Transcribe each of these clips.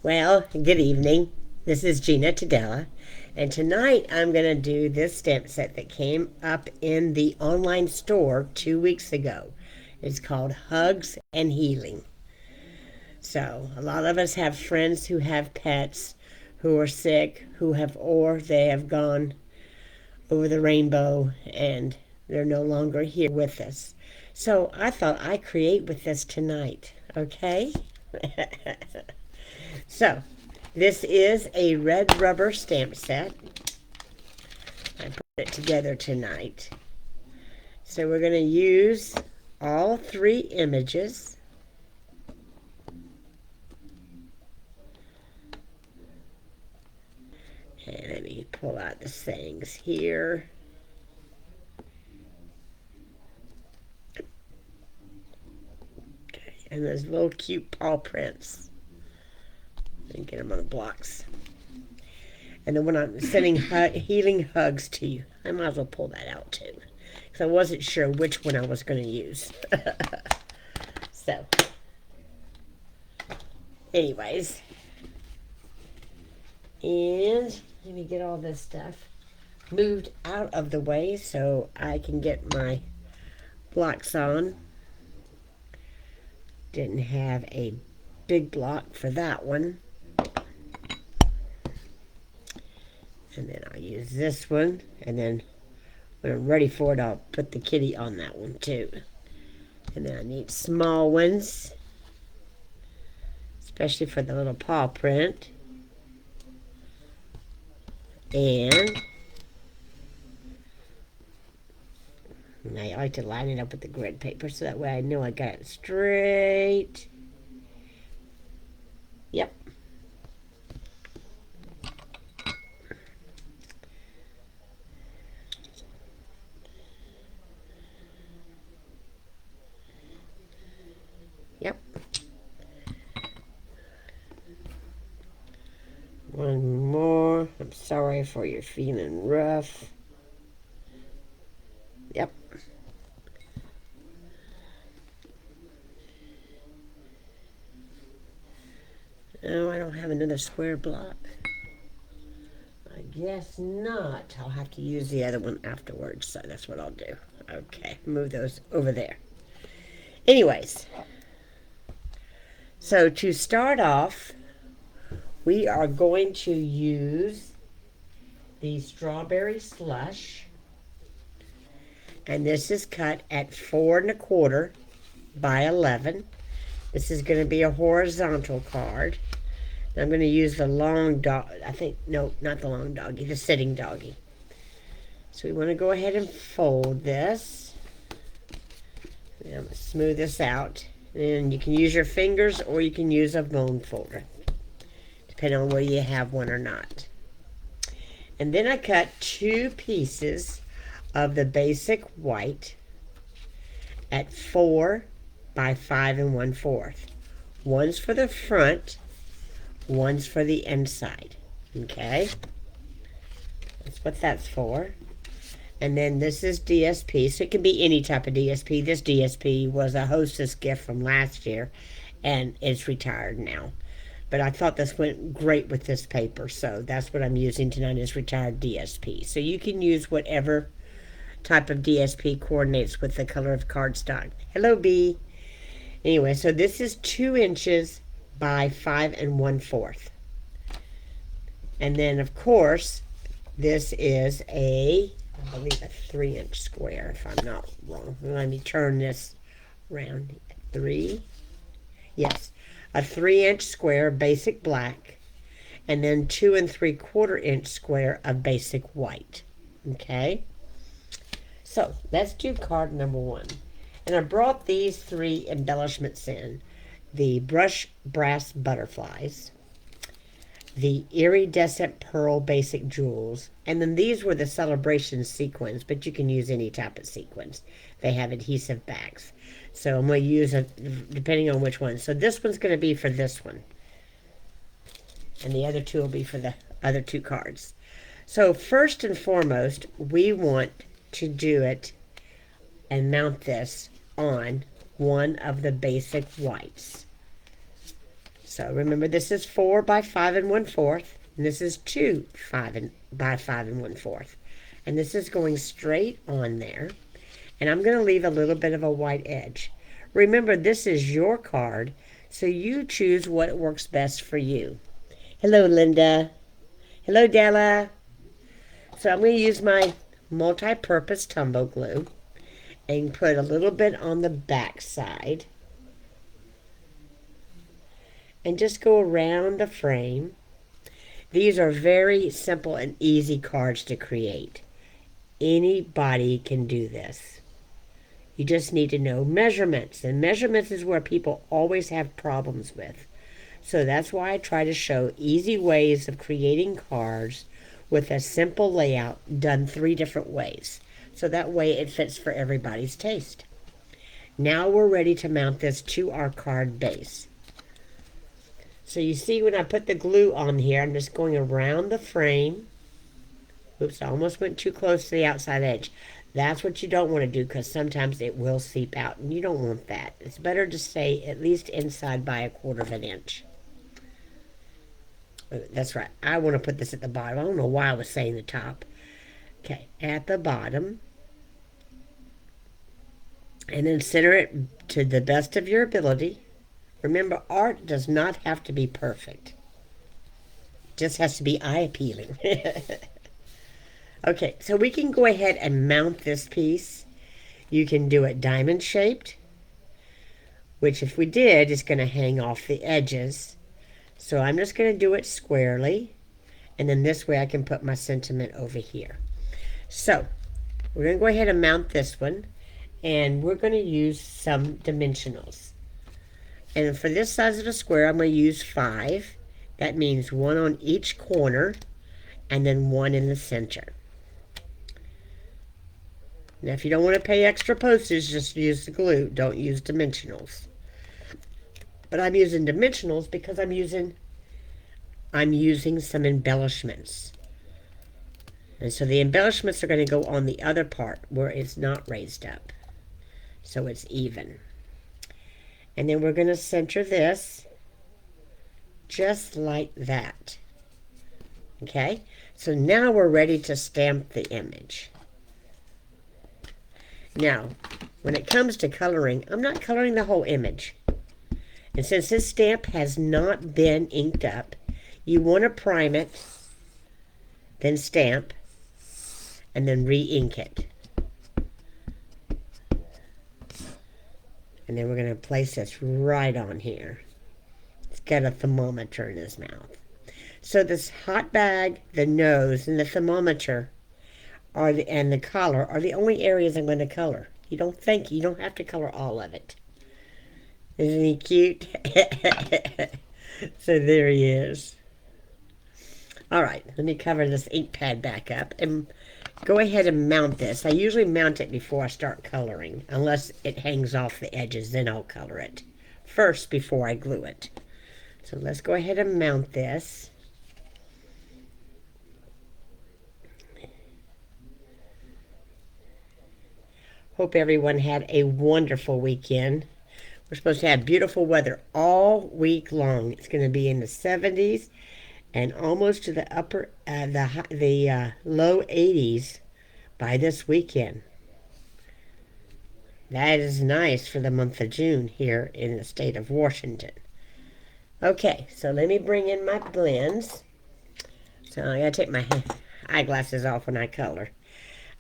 Well, good evening. This is Gina Tadella, and tonight I'm going to do this stamp set that came up in the online store 2 weeks ago. It's called Hugs and Healing. So, a lot of us have friends who have pets who are sick, or they have gone over the rainbow and they're no longer here with us. So, I thought I'd create with this tonight, okay? So, this is a red rubber stamp set. I put it together tonight. So we're going to use all three images. And let me pull out the sayings here. Okay, and those little cute paw prints. And get them on the blocks. And then when I'm sending healing hugs to you, I might as well pull that out too. Because I wasn't sure which one I was going to use. So, anyways. And let me get all this stuff moved out of the way so I can get my blocks on. Didn't have a big block for that one. And then I'll use this one. And then when I'm ready for it, I'll put the kitty on that one too. And then I need small ones, especially for the little paw print. And I like to line it up with the grid paper so that way I know I got it straight. Yep. Yep. One more. I'm sorry for your feeling rough. Yep. Oh, I don't have another square block. I guess not. I'll have to use the other one afterwards, so that's what I'll do. Okay, move those over there. Anyways, so to start off, we are going to use the strawberry slush. And this is cut at 4 1/4 by 11. This is going to be a horizontal card. I'm going to use the long dog. No, not the long doggy, the sitting doggy. So we want to go ahead and fold this. And I'm going to smooth this out. And you can use your fingers or you can use a bone folder, depending on whether you have one or not. And then I cut 2 pieces of the basic white at 4 by 5 1/4. One's for the front, one's for the inside. Okay? That's what that's for. And then this is DSP, so it can be any type of DSP. This DSP was a hostess gift from last year, and it's retired now. But I thought this went great with this paper, so that's what I'm using tonight is retired DSP. So you can use whatever type of DSP coordinates with the color of cardstock. Hello, B. Anyway, so this is 2 inches by 5 1/4. And then, of course, this is I believe a 3-inch square, if I'm not wrong. Let me turn this around. 3. Yes, a 3-inch square basic black, and then 2 3/4 inch square of basic white. Okay? So let's do card number 1. And I brought these 3 embellishments in. The brush brass butterflies, the iridescent pearl basic jewels, and then these were the celebration sequins, but you can use any type of sequins. They have adhesive backs. So I'm going to use it depending on which one. So this one's going to be for this one. And the other 2 will be for the other 2 cards. So first and foremost, we want to do it and mount this on one of the basic whites. So remember, this is 4 by 5 1/4, and this is 2 by 5 1/4. And this is going straight on there. And I'm going to leave a little bit of a white edge. Remember, this is your card, so you choose what works best for you. Hello, Linda. Hello, Della. So I'm going to use my multi-purpose tumble glue and put a little bit on the back side. And just go around the frame. These are very simple and easy cards to create. Anybody can do this. You just need to know measurements, and measurements is where people always have problems with. So that's why I try to show easy ways of creating cards with a simple layout done 3 different ways. So that way it fits for everybody's taste. Now we're ready to mount this to our card base. So you see when I put the glue on here, I'm just going around the frame. Oops, I almost went too close to the outside edge. That's what you don't want to do, because sometimes it will seep out, and you don't want that. It's better to stay at least inside by 1/4 of an inch. That's right. I want to put this at the bottom. I don't know why I was saying the top. Okay, at the bottom. And then center it to the best of your ability. Remember, art does not have to be perfect. It just has to be eye-appealing. Okay, so we can go ahead and mount this piece. You can do it diamond-shaped, which if we did, is going to hang off the edges. So I'm just going to do it squarely, and then this way I can put my sentiment over here. So we're going to go ahead and mount this one, and we're going to use some dimensionals. And for this size of the square, I'm going to use 5. That means 1 on each corner, and then 1 in the center. Now, if you don't want to pay extra postage, just use the glue. Don't use dimensionals. But I'm using dimensionals because I'm using some embellishments. And so the embellishments are going to go on the other part where it's not raised up. So it's even. And then we're going to center this just like that. Okay? So now we're ready to stamp the image. Now, when it comes to coloring, I'm not coloring the whole image. And since this stamp has not been inked up, you want to prime it, then stamp, and then re-ink it. And then we're going to place this right on here. It's got a thermometer in his mouth. So this hot bag, the nose, and the thermometer and the collar are the only areas I'm going to color. You don't have to color all of it. Isn't he cute? So there he is. All right, let me cover this ink pad back up and go ahead and mount this. I usually mount it before I start coloring, unless it hangs off the edges, then I'll color it first before I glue it. So let's go ahead and mount this. Hope everyone had a wonderful weekend. We're supposed to have beautiful weather all week long. It's going to be in the 70s and almost to the low 80s by this weekend. That is nice for the month of June here in the state of Washington. Okay, so let me bring in my blends. So I gotta take my eyeglasses off when I color.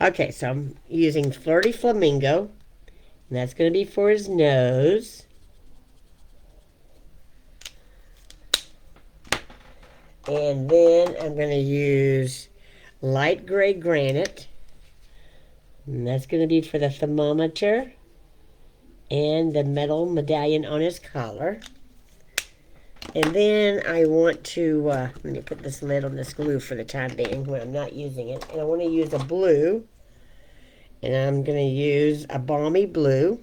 Okay, so I'm using Flirty Flamingo, and that's going to be for his nose. And then I'm going to use Light Gray Granite, and that's going to be for the thermometer and the metal medallion on his collar. And then I want to, let me put this lid on this glue for the time being when I'm not using it. And I want to use a blue. And I'm going to use a balmy blue.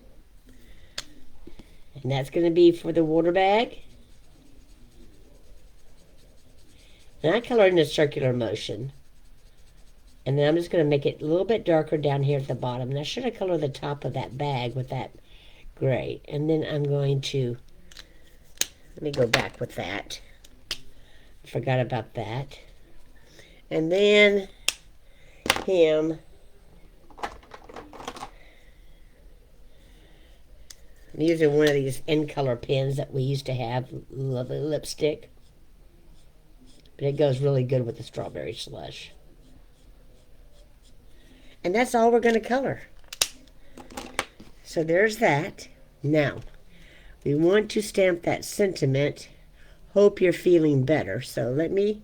And that's going to be for the water bag. And I colored in a circular motion. And then I'm just going to make it a little bit darker down here at the bottom. And I should have colored the top of that bag with that gray. And then I'm going to Let me go back with that. I forgot about that. And then him. I'm using one of these in color pens that we used to have. Lovely lipstick. But it goes really good with the strawberry slush. And that's all we're going to color. So there's that. Now, we want to stamp that sentiment. Hope you're feeling better. So let me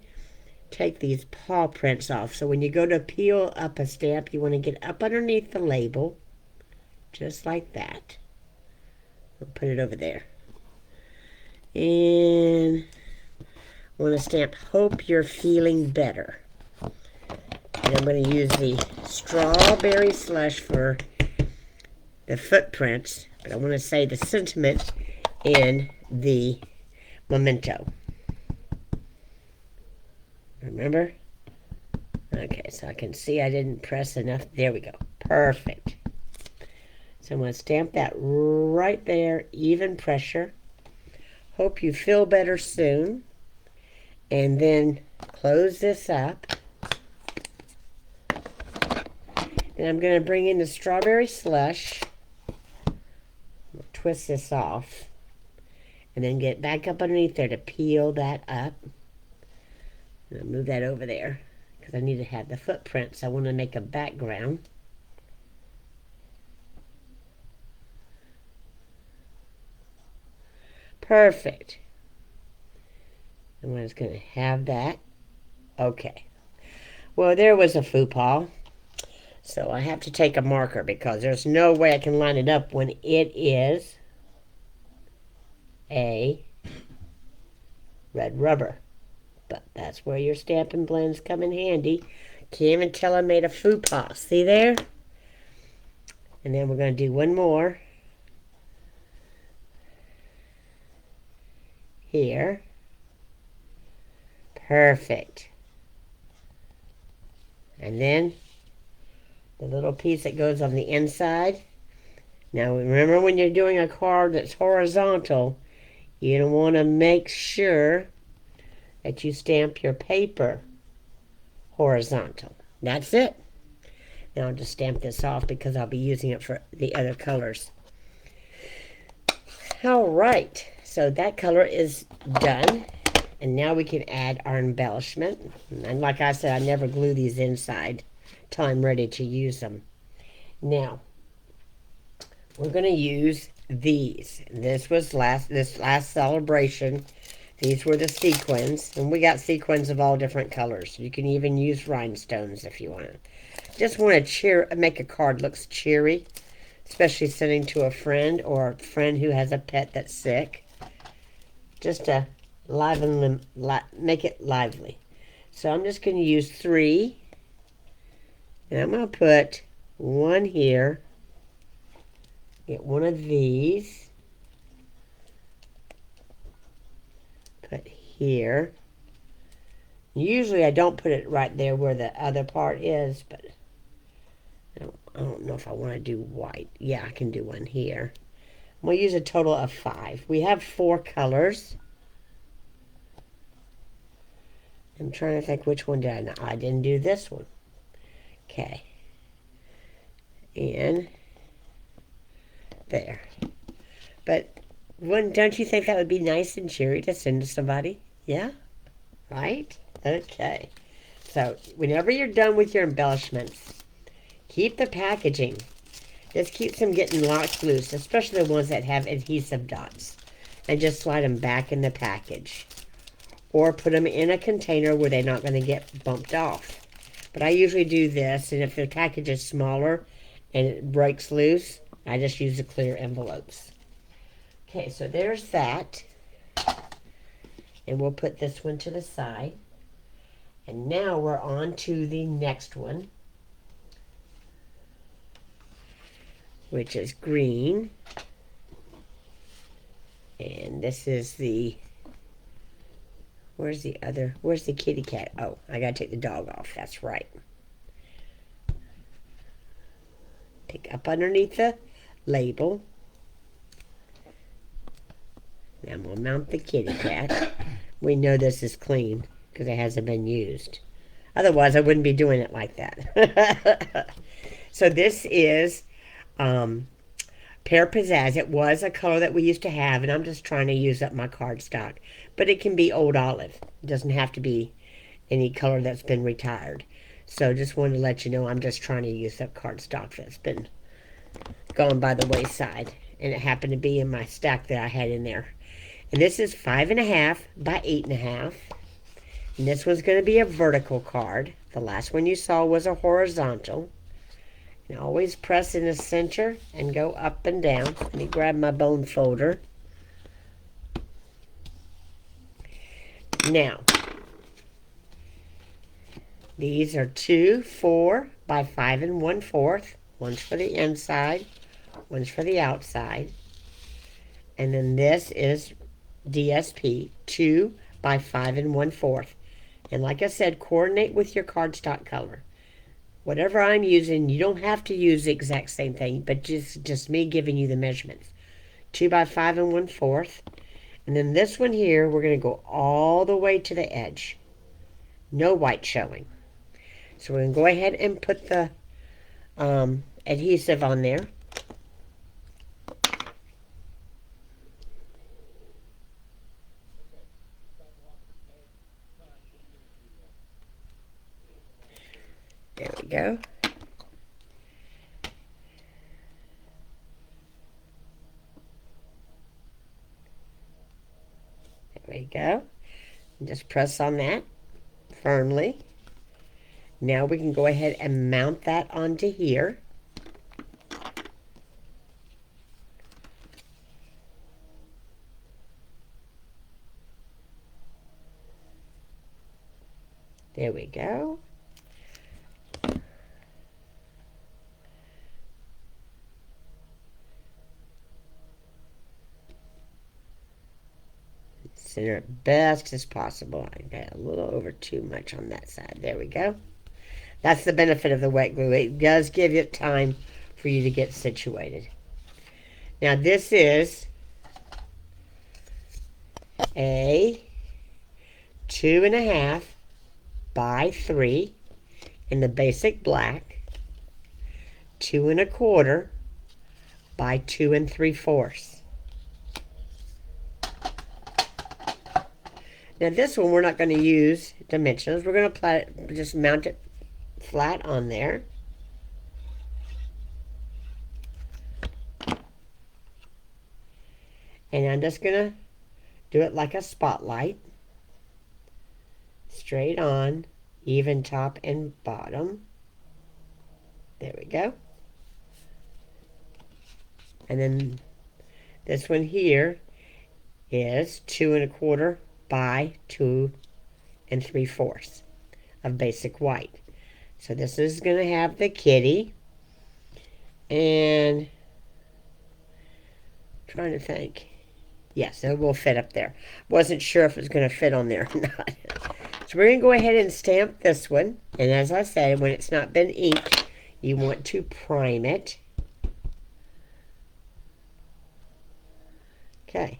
take these paw prints off. So when you go to peel up a stamp, you want to get up underneath the label. Just like that. I'll put it over there. And I want to stamp Hope You're Feeling Better. And I'm going to use the strawberry slush for the footprints, but I want to say the sentiment in the memento. Remember? Okay, so I can see I didn't press enough. There we go. Perfect. So I'm going to stamp that right there, even pressure. Hope you feel better soon. And then close this up. And I'm going to bring in the strawberry slush. We'll twist this off. And then get back up underneath there to peel that up. And I'll move that over there because I need to have the footprints. I want to make a background. Perfect. And we're just going to have that. Okay. Well, there was a faux pas. So I have to take a marker because there's no way I can line it up when it is a red rubber. But that's where your Stampin' Blends come in handy. Can't even tell I made a faux pas. See there? And then we're going to do one more. Here. Perfect. And then the little piece that goes on the inside. Now remember, when you're doing a card that's horizontal, you want to make sure that you stamp your paper horizontal. That's it. Now I'll just stamp this off because I'll be using it for the other colors. All right, so that color is done. And now we can add our embellishment. And like I said, I never glue these inside till I'm ready to use them. Now, we're going to use these. This last celebration. These were the sequins. And we got sequins of all different colors. You can even use rhinestones if you want to. Just want to make a card looks cheery. Especially sending to a friend or a friend who has a pet that's sick. Just to make it lively. So I'm just going to use 3. And I'm going to put one here. Get one of these. Put here. Usually I don't put it right there where the other part is, but I don't know if I want to do white. Yeah, I can do one here. We'll use a total of 5. We have 4 colors. I'm trying to think which one did I not. I didn't do this one. Okay. And there. But don't you think that would be nice and cheery to send to somebody? Yeah? Right? Okay. So whenever you're done with your embellishments, keep the packaging. This keeps them getting locked loose, especially the ones that have adhesive dots. And just slide them back in the package. Or put them in a container where they're not going to get bumped off. But I usually do this, and if the package is smaller and it breaks loose, I just use the clear envelopes. Okay, so there's that. And we'll put this one to the side. And now we're on to the next one, which is green. And this is the... Where's the kitty cat? Oh, I gotta take the dog off. That's right. Take up underneath the label. And we'll mount the kitty cat. We know this is clean because it hasn't been used. Otherwise, I wouldn't be doing it like that. So this is Pear Pizzazz. It was a color that we used to have, and I'm just trying to use up my cardstock. But it can be Old Olive. It doesn't have to be any color that's been retired. So just wanted to let you know I'm just trying to use up cardstock that's been gone by the wayside. And it happened to be in my stack that I had in there. And this is 5.5 by 8.5. And this one's going to be a vertical card. The last one you saw was a horizontal. And always press in the center and go up and down. Let me grab my bone folder. Now, these are 2 4 by 5 1/4. One's for the inside, one's for the outside. And then this is DSP, 2 by 5 1/4. And like I said, coordinate with your cardstock color. Whatever I'm using, you don't have to use the exact same thing, but just me giving you the measurements. 2 by 5 1/4. And then this one here, we're going to go all the way to the edge. No white showing. So we're going to go ahead and put the adhesive on there. There we go. There we go. And just press on that firmly. Now we can go ahead and mount that onto here. There we go. Center it best as possible. I got a little over too much on that side. There we go. That's the benefit of the wet glue. It does give it time for you to get situated. Now this is a 2.5 by 3 in the basic black, 2 1/4 by 2 3/4. Now this one we're not going to use dimensions. We're going to just mount it flat on there. And I'm just going to do it like a spotlight. Straight on, even top and bottom. There we go. And then this one here is 2 1/4 by 2 3/4 of basic white. So this is going to have the kitty. And I'm trying to think. Yes, it will fit up there. Wasn't sure if it was going to fit on there or not. So we're going to go ahead and stamp this one. And as I said, when it's not been inked, you want to prime it. Okay.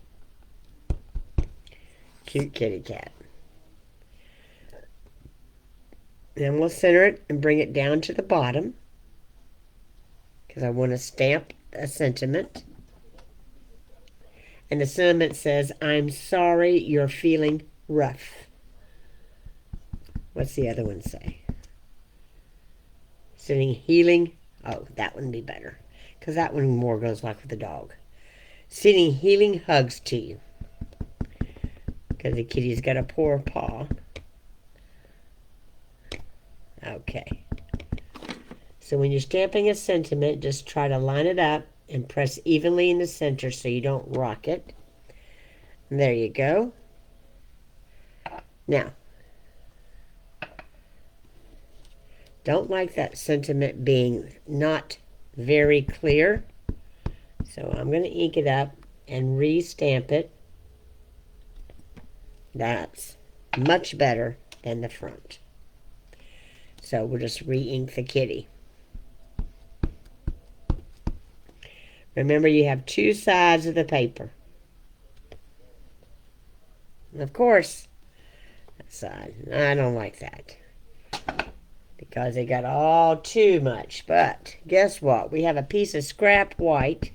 Cute kitty cat. Then we'll center it and bring it down to the bottom, because I want to stamp a sentiment. And the sentiment says, I'm sorry you're feeling rough. What's the other one say? Sending healing. Oh, that one would be better, because that one more goes like with the dog. Sending healing hugs to you, because the kitty's got a poor paw. Okay. So when you're stamping a sentiment, just try to line it up and press evenly in the center so you don't rock it. And there you go. Now, don't like that sentiment being not very clear. So I'm going to ink it up and re-stamp it. That's much better than the front. So we'll just re-ink the kitty. Remember, you have two sides of the paper. of course, I don't like that because they got all too much. But guess what? We have a piece of scrap white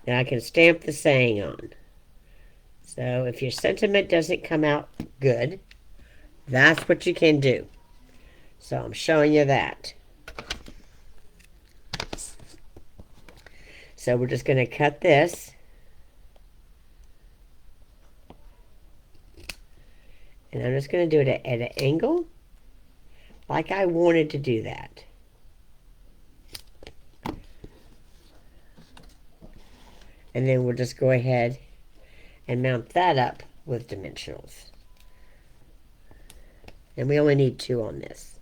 that I can stamp the saying on. So if your sentiment doesn't come out good, that's what you can do. So I'm showing you that. So we're just going to cut this. And I'm just going to do it at an angle, like I wanted to do that. And then we'll just go ahead and mount that up with dimensionals. And we only need 2 on this.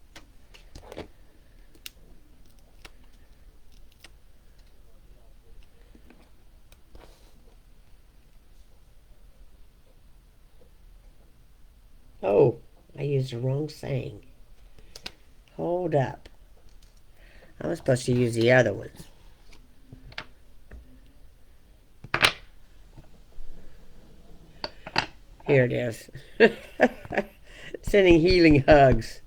Oh, I used the wrong saying. Hold up. I was supposed to use the other ones. Here it is. Sending healing hugs.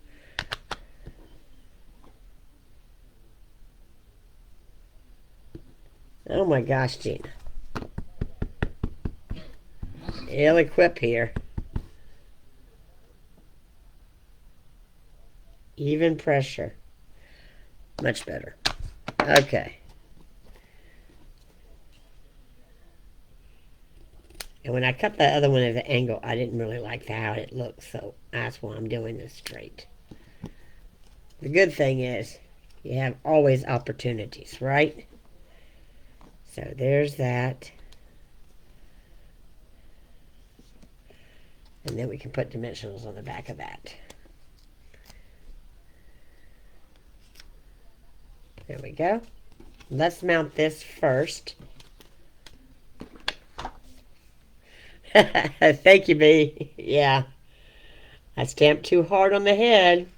Oh my gosh, Gina. Ill-equipped here. Even pressure. Much better. Okay. And when I cut the other one at the angle, I didn't really like how it looked, so that's why I'm doing this straight. The good thing is, you have always opportunities, right? So there's that. And then we can put dimensionals on the back of that. There we go. Let's mount this first. Thank you, B. Yeah. I stamped too hard on the head.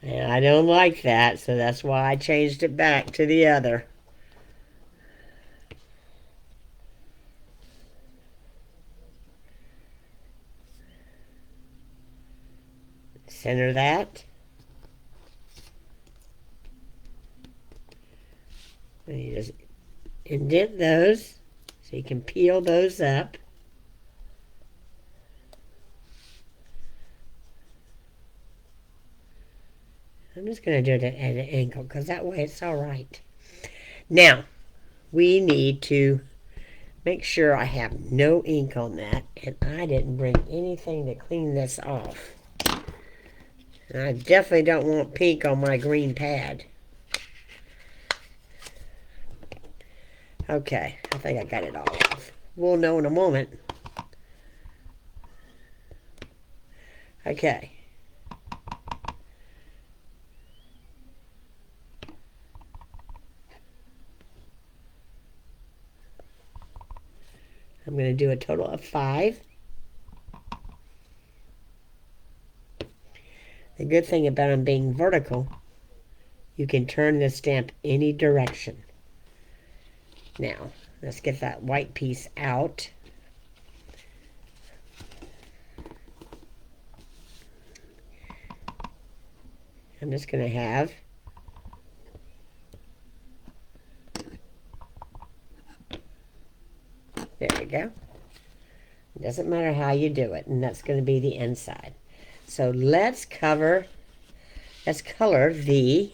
And I don't like that, so that's why I changed it back to the other. Center that. And you just indent those so you can peel those up. I'm just going to do it at an angle because that way it's all right. Now, we need to make sure I have no ink on that, and I didn't bring anything to clean this off. And I definitely don't want pink on my green pad. Okay, I think I got it all off. We'll know in a moment. Okay. I'm going to do a total of 5. The good thing about them being vertical, you can turn the stamp any direction. Now, let's get that white piece out. I'm just going to have there we go. It doesn't matter how you do it, and that's going to be the inside. So let's color the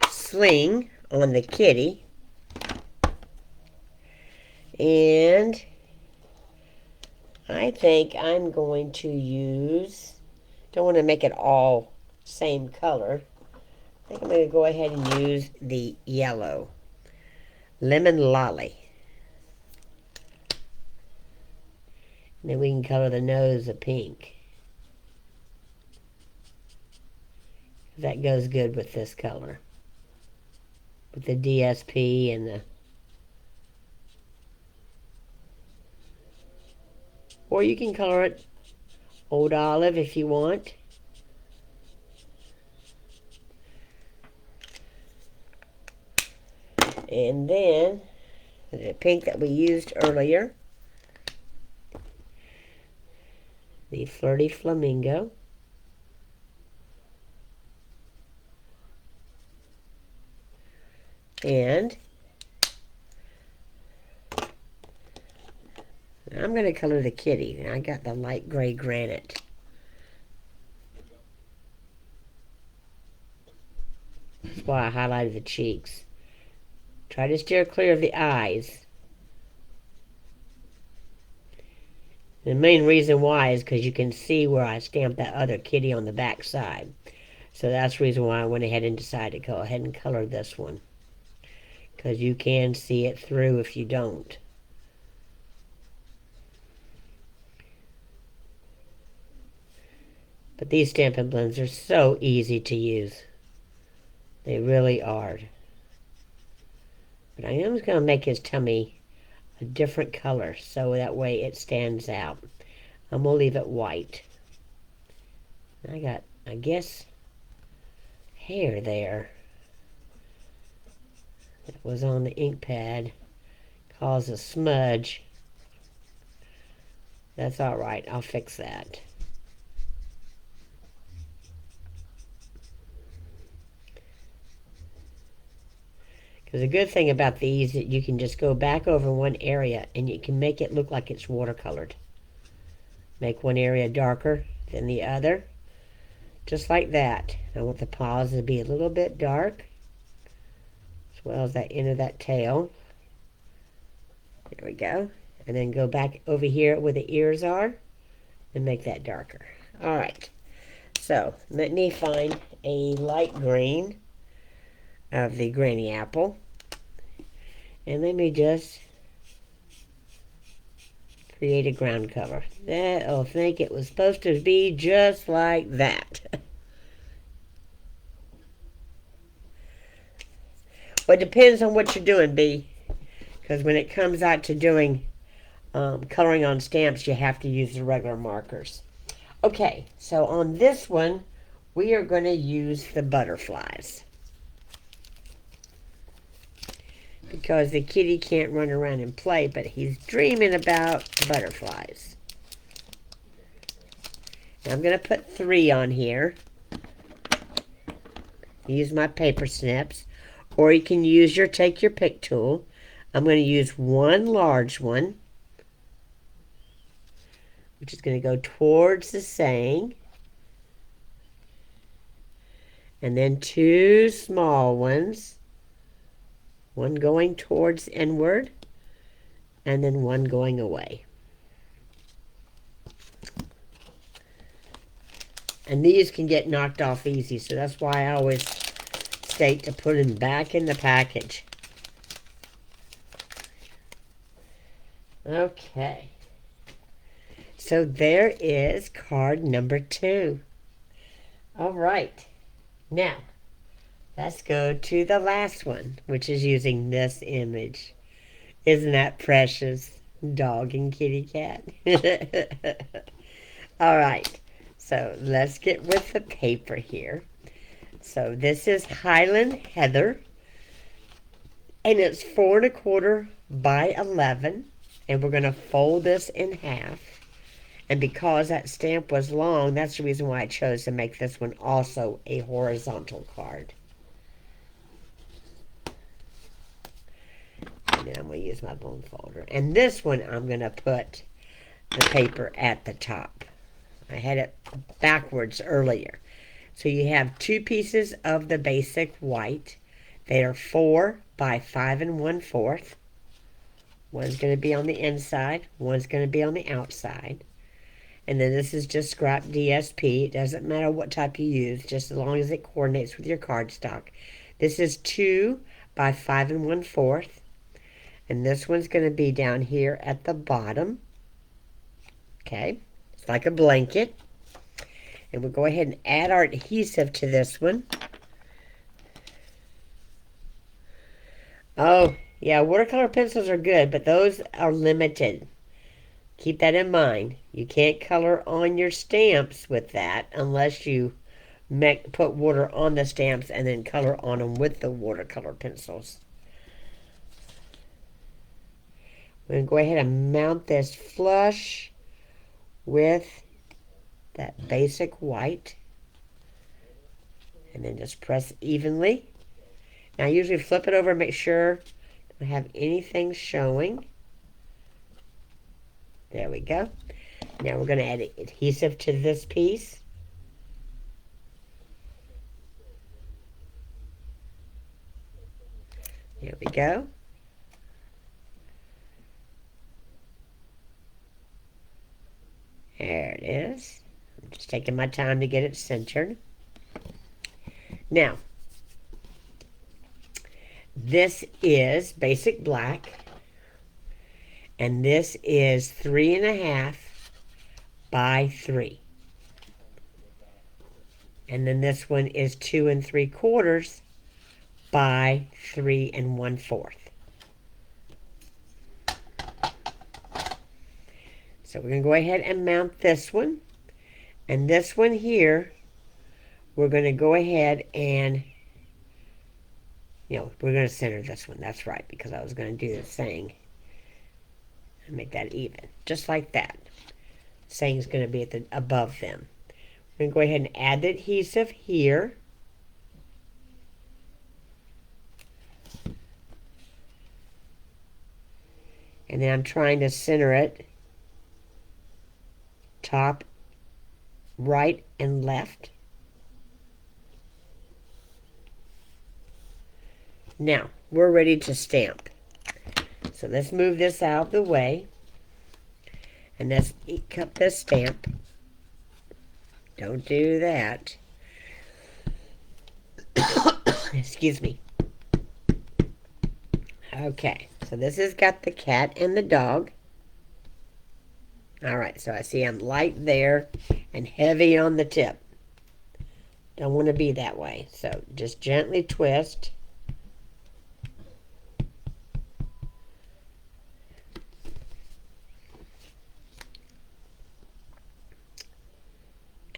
sling on the kitty. And I think I'm going to use, don't want to make it all same color. I think I'm going to go ahead and use the yellow. Lemon Lolly. And then we can color the nose a pink. That goes good with this color. With the DSP and the... Or you can color it Old Olive if you want. And then the pink that we used earlier, the Flirty Flamingo, and I'm going to color the kitty. I got the light gray granite. That's why I highlighted the cheeks. Try to steer clear of the eyes. The main reason why is because you can see where I stamped that other kitty on the back side. So that's the reason why I went ahead and decided to go ahead and color this one. Because you can see it through if you don't. But these Stampin' Blends are so easy to use. They really are. But I am going to make his tummy a different color so that way it stands out. I'm going to leave it white. I got, I guess, hair there that was on the ink pad. Caused a smudge. That's alright, I'll fix that. Because the good thing about these is that you can just go back over one area and you can make it look like it's watercolored. Make one area darker than the other. Just like that. I want the paws to be a little bit dark, as well as that end of that tail. There we go. And then go back over here where the ears are and make that darker. Alright. So, let me find a light green of the granny apple. And let me just create a ground cover. I'll think it was supposed to be just like that. Well, it depends on what you're doing, B. Because when it comes out to doing coloring on stamps, you have to use the regular markers. Okay, so on this one, we are going to use the butterflies. Because the kitty can't run around and play, but he's dreaming about butterflies. Now I'm going to put 3 on here. Use my paper snips. Or you can use take your pick tool. I'm going to use one large one, which is going to go towards the saying. And then 2 small ones. One going towards inward, and then one going away. And these can get knocked off easy, so that's why I always state to put them back in the package. Okay. So there is card number 2. All right. Now, let's go to the last one, which is using this image. Isn't that precious? Dog and kitty cat. All right, so let's get with the paper here. So this is Highland Heather, and it's 4 1/4 by 11, and we're going to fold this in half. And because that stamp was long, that's the reason why I chose to make this one also a horizontal card. And then I'm going to use my bone folder. And this one, I'm going to put the paper at the top. I had it backwards earlier. So you have 2 pieces of the basic white. They are 4 by 5 1/4. One's going to be on the inside. One's going to be on the outside. And then this is just scrap DSP. It doesn't matter what type you use, just as long as it coordinates with your cardstock. This is 2 by 5 1/4. And this one's going to be down here at the bottom. Okay, it's like a blanket. And we'll go ahead and add our adhesive to this one. Oh, yeah, watercolor pencils are good, but those are limited. Keep that in mind. You can't color on your stamps with that unless you put water on the stamps and then color on them with the watercolor pencils. We're going to go ahead and mount this flush with that basic white. And then just press evenly. Now I usually flip it over and make sure I don't have anything showing. There we go. Now we're going to add adhesive to this piece. There we go. There it is. I'm just taking my time to get it centered. Now, this is basic black, and this is 3.5 by 3. And then this one is 2 3/4 by 3 1/4. So we're going to go ahead and mount this one. And this one here, we're going to go ahead and, we're going to center this one. That's right, because I was going to do the saying and make that even, just like that. Saying is going to be at above them. We're going to go ahead and add the adhesive here. And then I'm trying to center it top, right, and left. Now, we're ready to stamp. So let's move this out of the way. And let's cut this stamp. Don't do that. Excuse me. Okay, so this has got the cat and the dog. Alright, so I see I'm light there and heavy on the tip. Don't want to be that way. So just gently twist.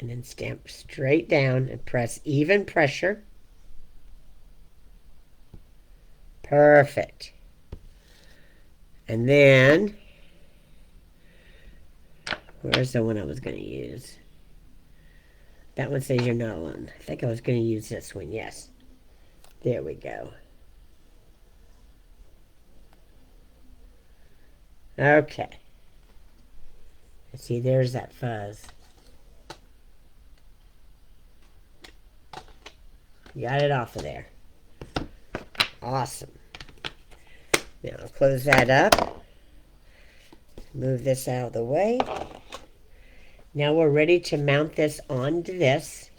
And then stamp straight down and press even pressure. Perfect. And then, where's the one I was going to use? That one says you're not alone. I think I was going to use this one, yes. There we go. Okay. See, there's that fuzz. Got it off of there. Awesome. Now I'll close that up. Move this out of the way. Now we're ready to mount this onto this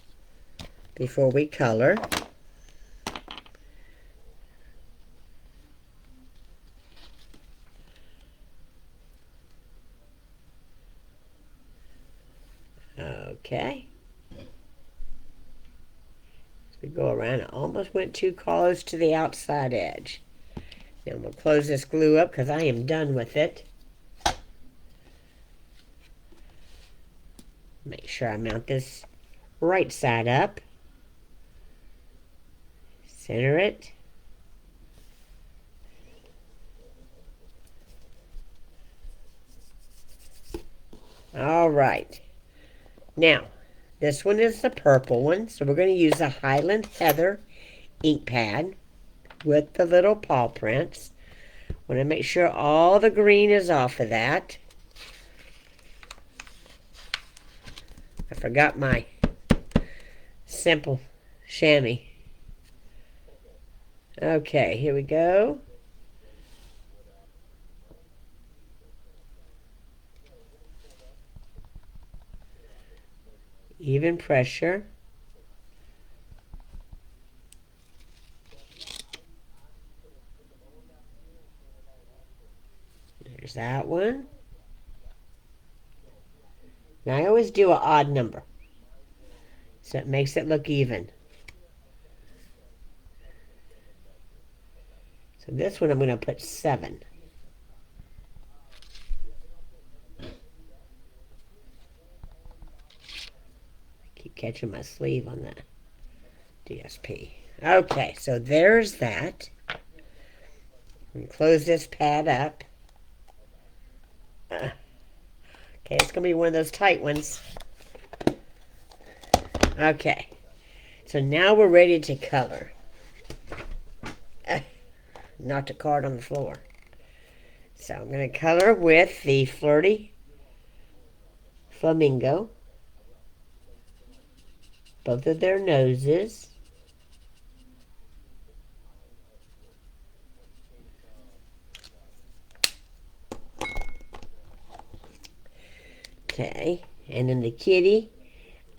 before we color. Okay. We go around. It almost went too close to the outside edge. Now I'm going to close this glue up because I am done with it. Make sure I mount this right side up. Center it. All right. Now, this one is the purple one, so we're going to use a Highland Heather ink pad with the little paw prints. Want to make sure all the green is off of that. I forgot my simple chamois. Okay, here we go. Even pressure. There's that one. Now I always do an odd number, so it makes it look even. So this one I'm going to put 7. Keep catching my sleeve on that DSP. Okay, so there's that. We close this pad up. Okay, it's going to be one of those tight ones. Okay, so now we're ready to color. Knocked a card on the floor. So I'm going to color with the Flirty Flamingo. Both of their noses. Okay, and then the kitty,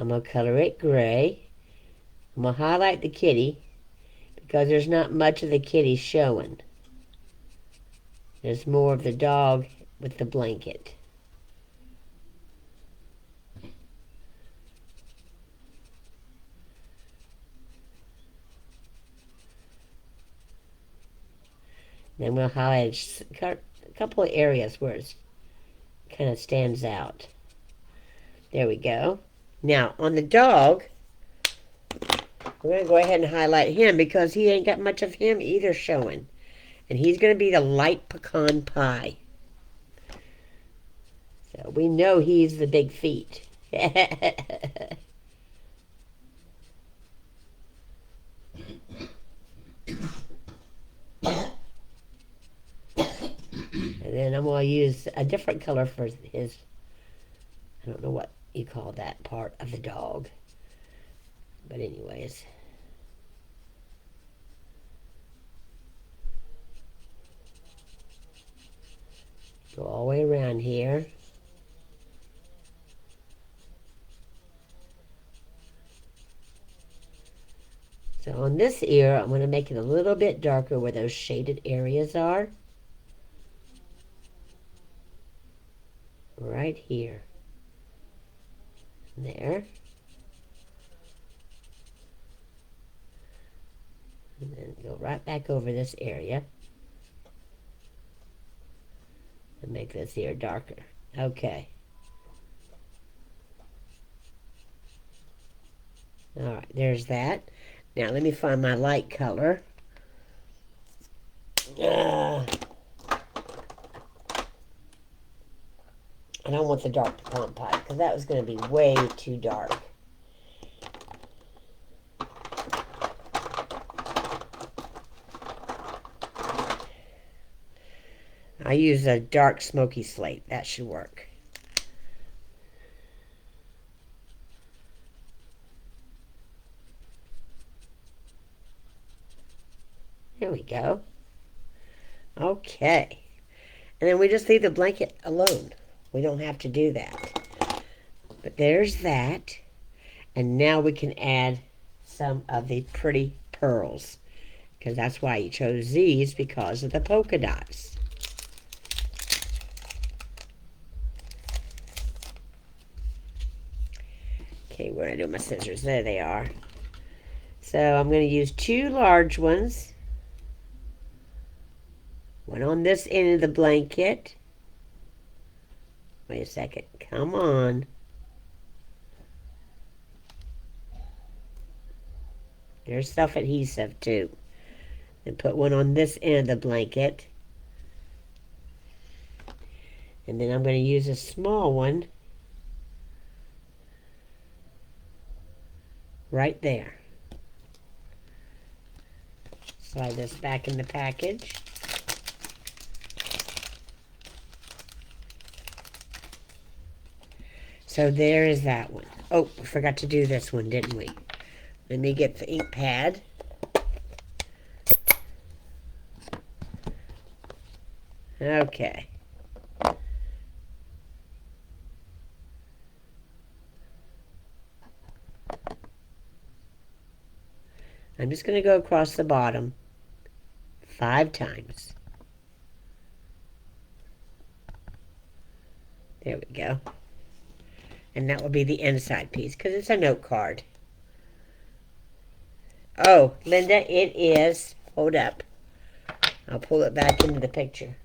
I'm going to color it gray. I'm going to highlight the kitty because there's not much of the kitty showing. There's more of the dog with the blanket. Then we'll highlight a couple of areas where it kind of stands out. There we go. Now, on the dog, we're going to go ahead and highlight him because he ain't got much of him either showing. And he's going to be the light pecan pie. So we know he's the big feet. And then I'm going to use a different color for his, I don't know what you call that part of the dog. But anyways. Go all the way around here. So on this ear, I'm going to make it a little bit darker where those shaded areas are. Right here. There. And then go right back over this area. And make this ear darker. Okay. Alright, there's that. Now let me find my light color. I don't want the dark pecan pie because that was going to be way too dark. I use a dark smoky slate. That should work. There we go. Okay. And then we just leave the blanket alone. We don't have to do that. But there's that. And now we can add some of the pretty pearls. Because that's why you chose these, because of the polka dots. Okay, where I do my scissors? There they are. So I'm going to use 2 large ones. One on this end of the blanket. Wait a second. Come on. There's self-adhesive too. And put one on this end of the blanket. And then I'm going to use a small one right there. Slide this back in the package. So there is that one. Oh, we forgot to do this one, didn't we? Let me get the ink pad. Okay. I'm just going to go across the bottom 5 times. There we go. And that will be the inside piece because it's a note card. Oh, Linda, it is. Hold up. I'll pull it back into the picture.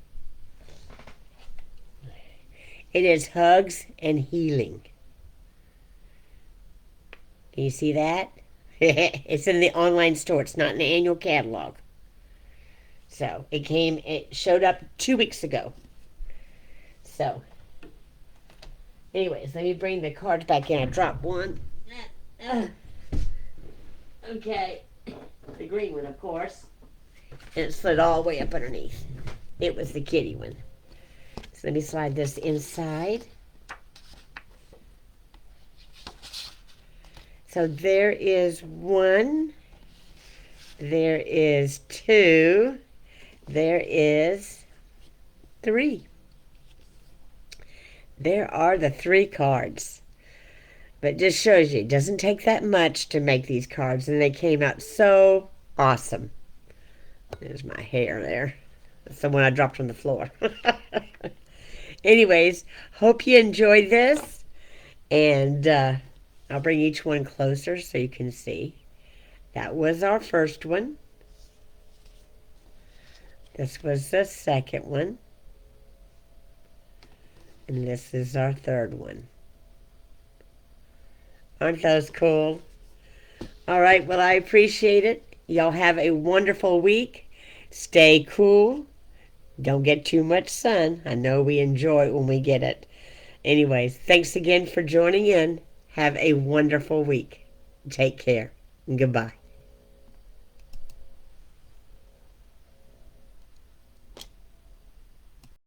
It is Hugs and Healing. Can you see that? It's in the online store. It's not in the annual catalog. So it showed up 2 weeks ago. So Anyways, let me bring the cards back in. I dropped one. Okay. The green one, of course. And it slid all the way up underneath. It was the kitty one. So let me slide this inside. So there is one. There is two. There is three. There are the three cards. But it just shows you, it doesn't take that much to make these cards. And they came out so awesome. There's my hair there. That's the one I dropped on the floor. Anyways, hope you enjoyed this. And I'll bring each one closer so you can see. That was our first one. This was the second one. And this is our third one. Aren't those cool? All right, well, I appreciate it. Y'all have a wonderful week. Stay cool. Don't get too much sun. I know we enjoy it when we get it. Anyways, thanks again for joining in. Have a wonderful week. Take care. Goodbye.